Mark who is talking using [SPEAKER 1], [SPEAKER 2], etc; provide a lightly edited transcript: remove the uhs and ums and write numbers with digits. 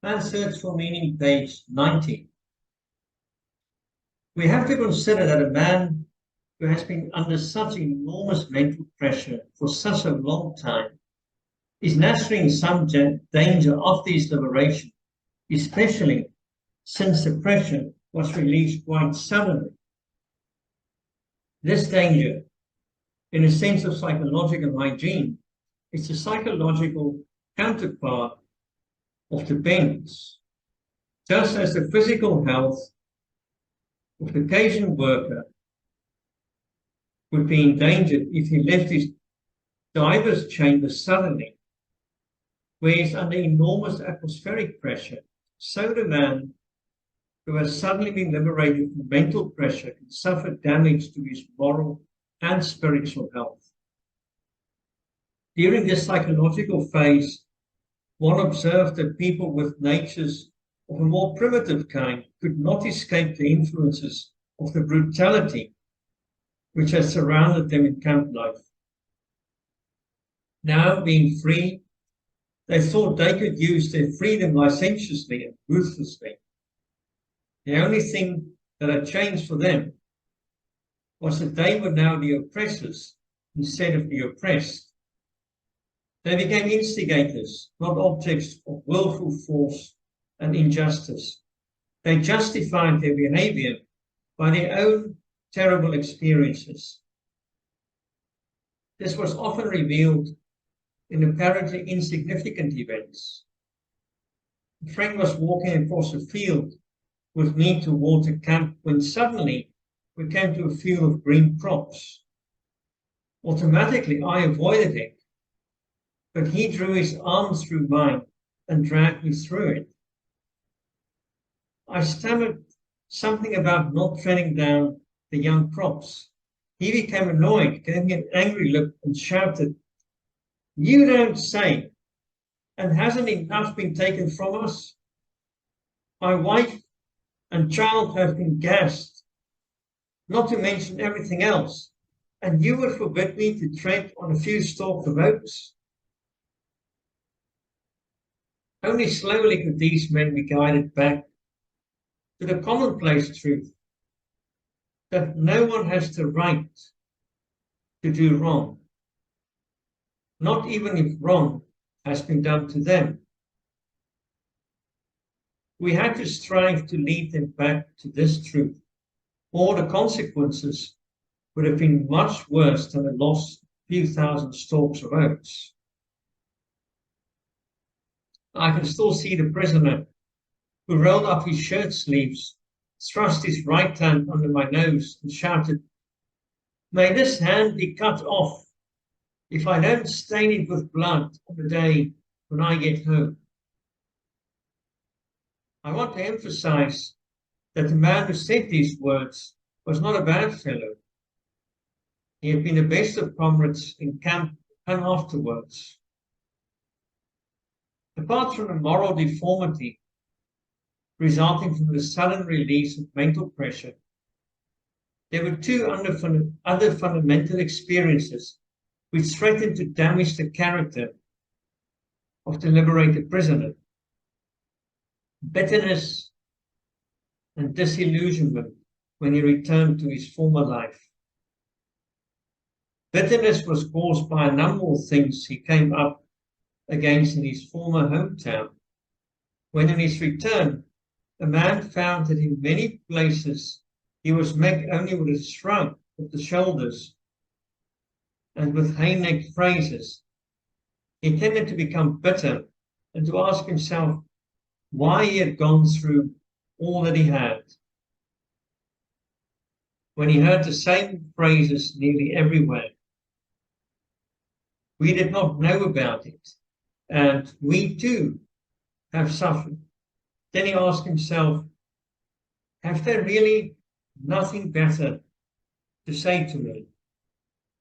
[SPEAKER 1] and Search for Meaning, page 90. We have to consider that a man who has been under such enormous mental pressure for such a long time is naturally in some danger of his liberation, especially since the pressure was released quite suddenly. This danger, in a sense of psychological hygiene, is the psychological counterpart of dependence, just as the physical health of the Cajun worker would be endangered if he left his diver's chamber suddenly, where he is under enormous atmospheric pressure. So the man who has suddenly been liberated from mental pressure can suffer damage to his moral and spiritual health. During this psychological phase, one observed that people with natures of a more primitive kind could not escape the influences of the brutality which has surrounded them in camp life. Now, being free, they thought they could use their freedom licentiously and ruthlessly. The only thing that had changed for them was that they were now the oppressors instead of the oppressed. They became instigators, not objects of willful force and injustice. They justified their behavior by their own terrible experiences. This was often revealed in apparently insignificant events. A friend was walking across a field with me towards a camp when suddenly we came to a field of green crops. Automatically, I avoided him, but he drew his arm through mine and dragged me through it. I stammered something about not treading down the young crops. He became annoyed, gave me an angry look, and shouted, "You don't say! And hasn't enough been taken from us? My wife and child have been gassed, not to mention everything else, and you would forbid me to tread on a few stalks of oats?" Only slowly could these men be guided back to the commonplace truth that no one has the right to do wrong, not even if wrong has been done to them. We had to strive to lead them back to this truth, or the consequences would have been much worse than a lost few thousand stalks of oats. I can still see the prisoner who rolled up his shirt sleeves, thrust his right hand under my nose, and shouted, "May this hand be cut off if I don't stain it with blood on the day when I get home." I want to emphasize that the man who said these words was not a bad fellow. He had been the best of comrades in camp and afterwards. Apart from the moral deformity resulting from the sudden release of mental pressure, there were two other fundamental experiences which threatened to damage the character of the liberated prisoner: bitterness and disillusionment when he returned to his former life. Bitterness was caused by a number of things he came up against in his former hometown, when in his return, a man found that in many places he was met only with a shrug of the shoulders and with hay-necked phrases. He tended to become bitter and to ask himself why he had gone through all that he had. When he heard the same phrases nearly everywhere, we did not know about it, and we too have suffered. Then he asked himself, have they really nothing better to say to me?